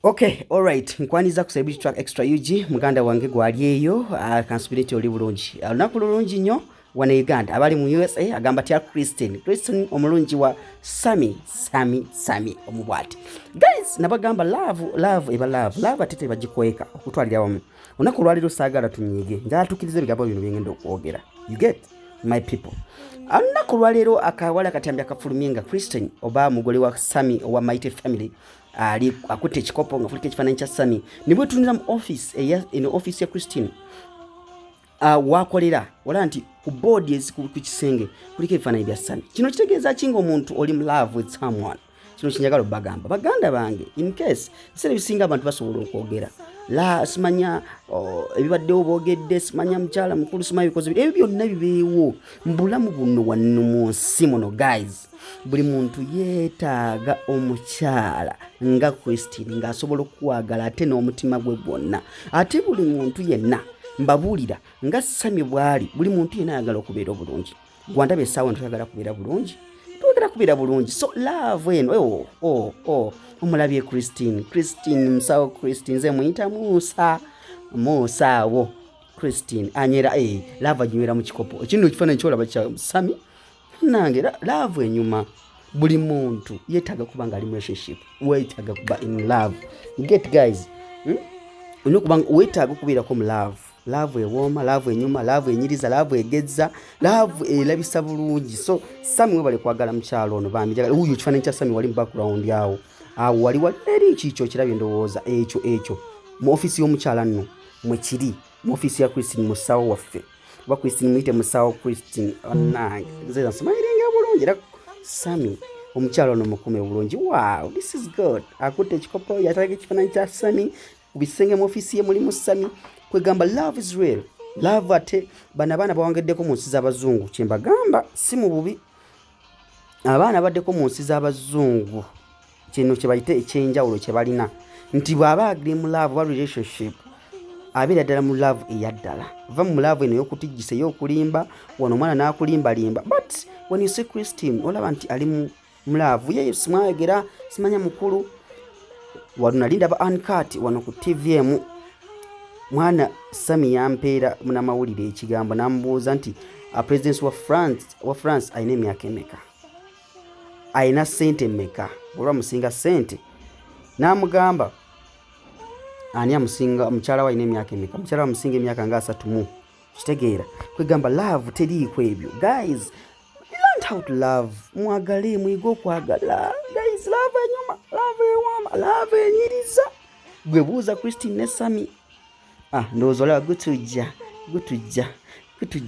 Okay, all right. Nkwaniza ku celebrity track extra UG muganda wange gwali eyo kanspiriti oli bulungi. Lunaku lulungi nnyo wana Uganda abali mu USA agamba tya Christine omulungi wa Sammy omubwati. Guys, nabagamba love eba love atete bagikweka okutwalira wamu. Lunaku lwaliro saagala tunyige. Njala tukirize bigambo bino byengenda okwogera. You get my people. Lunaku lwaliro akawala katambya kafulumye nga Christine oba mugole wa Sammy owa Mighty Family. Ali akutte ekikopo nga fuliko ekifaananyi kya Sammy nibwe tunira mu office ya Christine wakolera wala nti ku board ku kisenge kuliko ebifaananyi bya Sammy. Kino kitegeeza kinga omuntu oli mu love with someone. Kino kinjagala baganda bange in case bisere bisinga abantu basobola okwogera simanya ebibaddewo boogedde simanya mukyala mukulu simanya bikoze ebyo byonna bibeewo mu bulamu buno wano mu nsi muno guys. Buli muntu yeetaaga omukyala nga Christine ng'asobola okukwagala ate n'omutima gwe gwonna. Ate buli muntu yenna mbabuulira nga Sammy bw'ali buli muntu yenna ayagala okubeera obulungi. Gwandaba essaawa ntuyagala kubeera bulungi twagala kubeera bulungi. So love eno omulabye Christine musawo Christine nze muyita Musaawo Christine anyera love aginywera mu kikopo. Ekino ekifaananyi kyolaba kya Sammy nange love enyuma. Buli muntu yeetaaga kuba nga ali mu relationship, weetaaga kuba in love. You get guys? Kuba weetaaga okubeerako mu love ewooma, love enyuma, love enyiriza, love egezza, love erabisa bulungi. So Sammy we bali kwagala mukyalo ono bambi uyu kifaananyi kya Sammy wali mu background awo wali eri kikyo kirabye ndowooza ekyo mu office y'omukyala nno mwe kiri mu office ya Christine musawo waffe oba Christine muyite musawo Christine nange nze nsimanyiringa bulungi era Sammy omukyala ono mukume bulungi. Wow, this is good. Akutte ekikopo yatalaga ekifaananyi kya Sammy ku bisenge mu office ye mulimu Sammy. Kwegamba love is real. Love ate abaana bawangeddeko mu nsi z'abazungu kyembagamba si mu bubi. Abaana baddeko mu nsi z'abazungu kino kye bayite ekyenjawulo kye balina nti bw'aba agiri mu love wa relationship abeera ddala mu love eyaddala. Va mu love eno y'okutijjisa ey'okulimba wano omwana n'akulimbalimba. But when you see Christine olaba nti ali mu love ye simwayogera simanya mukulu wano nalinda ba uncut wano ku TVM mwana Sammy yampeera munamawulire ekigambo n'amubuuza nti president wa France ayina emyaka emeka, ayina ssente mmeka, olwa musinga ssente. N'amugamba ani amusinga mukyala wa ayina emyaka emeka, mukyala wa musinga emyaka nga 3 kitegeera. Kwegamba love teriiko ebyo guys. Learn how to love. Mwagale muyige okwagala guys. Love enyuma, love ewooma, love enyiriza. Gwe buuza Christine ne Sammy ndowooza olaba gutujja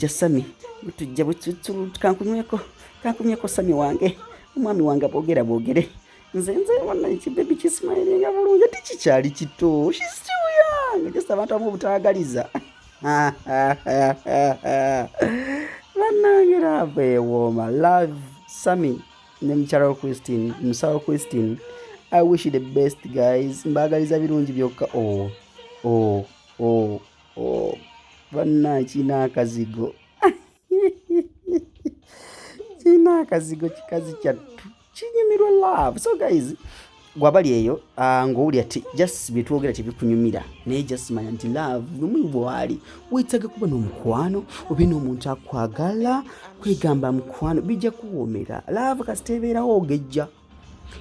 Sammy gutujja kankunyweko Sammy wange omwami wange boogere nze wonna ekibebi kisimayiringa bulungi ati kikyali kito. She's still young. Just abantu abamu obutaagaliza bannange love ewooma. Love Sammy ne mukyala wa Christine musawo Christine. I wish you the best guys. Mbaagaliza birungi byokka. Banna kina akazigo kikazi kyattu kinyumirwa love. So guys gwabali eyo ng'owuli ati just byetwogera tebikunyumira naye just manya nti love lumu bwali weetaaga kuba n'omukwano oba n'omuntu akwagala. Kwegamba mukwano bijja kuwoomera. Love kasitebeerawo ogejja.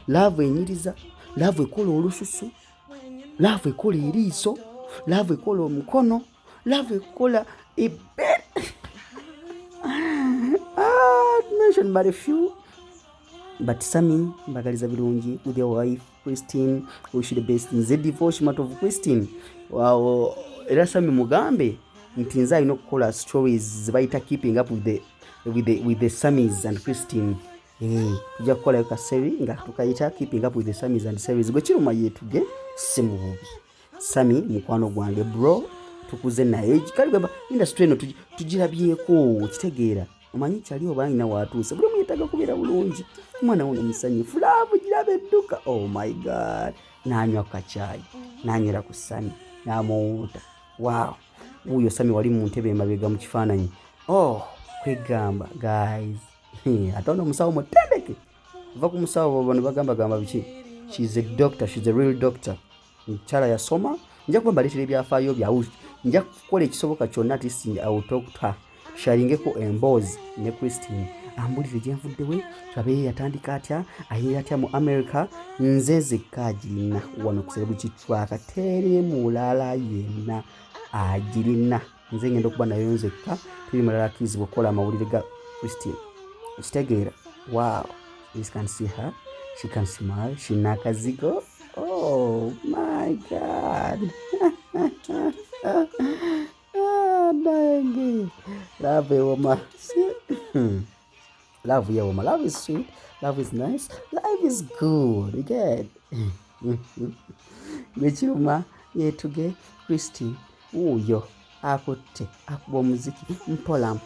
Love enyiriza, love ekola olususu, love ekola eriiso, love ekola omukono, love ekola ebbere. Mention but a few. But Sammy mbagaliza birungi with your wife Christine. Wish you the best. Nze divorcement of Christine. Wow, era Sammy mugambe nti nze alina okukola stories zibayita keeping up with the Sammys and Christine. Tujja kukola ka series nga tukayita keeping up with the Sammys and series. Gwe kiruma yetuge si mu bubi. Sammy mukwano gwange bro tukuze naye kali gamba industry eno tugirabyeko kitegeera. Omanyi kyali obaanyina waatuuse buli muyitaga kubeera bulungi. Mwana wono musanyufu laavu girabe edduka. Oh my god. N'anywa kacaayi n'anywera ku Sammy n'amuwuuta. Wow, uyo Sammy wali mu ntebe emabega mu kifaananyi. Kwegamba guys ate ono musawo mutendeke va ku musawo bano bagamba biki. She's a doctor, she's a real doctor. mukyala yasoma nja kuba mbaleetera ebyafaayo byawe nja kukola ekisoboka kyonna ati awutokta sharingeko emboozi ne Christine ambulire gye nvuddewe tulabe yatandika atya ayera atya mu America nze nzekka agirina wano ku Celebrity Tracker tere mulala yenna agirina nze ngenda okuba nayo nzekka teri mulala akizibwa okukola amawulire ga Christine ekitegeera wow you can see her she can smile she nakazigo oh my god Banange love a woman love your woman love is sweet love is nice life is good again Bechuma yetuge Christine uyo akutte akuba omuziki mpola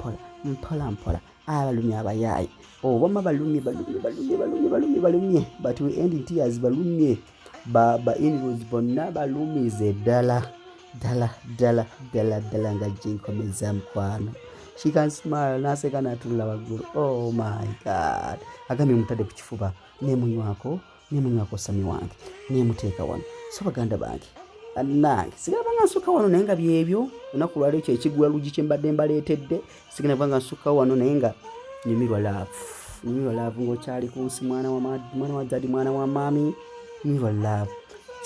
abalumye abayayi wama balumye but we end in tears balumye ba in-laws bonna balumize ddala nga jinkomeza mukwano she can smile naseka natulula waggulu oh my god agambye mutadde ku kifuba nemunywako Sammy wange nemuteeka wano so baganda bange nange sigala banga nsuka wano naye nga byebyo lunaku lwali ekyo ekigula lugi kye mbadde mbaleetedde sigala banga nsuka wano naye nga nyumirwa love ng'okyali ku nsi mwana wa daddy mwana wa mami nyumirwa love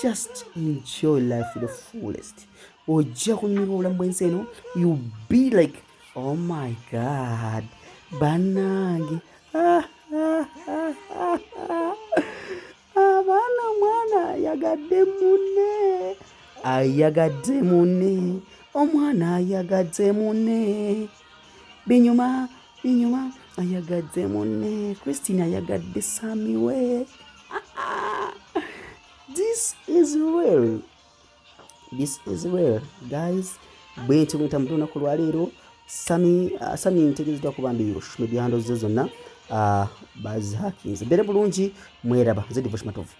just enjoy life to the fullest ojja kunyumirwa obulamu bw'ensi eno you be like oh my god Banange abaana omwana ayagadde munne omwana ayagadde munne binyuma ayagadde munne Christine ayagadde Sammy we this is real guys bwetyo mwita lunaku lwaleero Sammy ntegeezedwa kuba mbi media handles ze zonna bazihakinze mbere bulungi mweraba nze Devotion Matovu.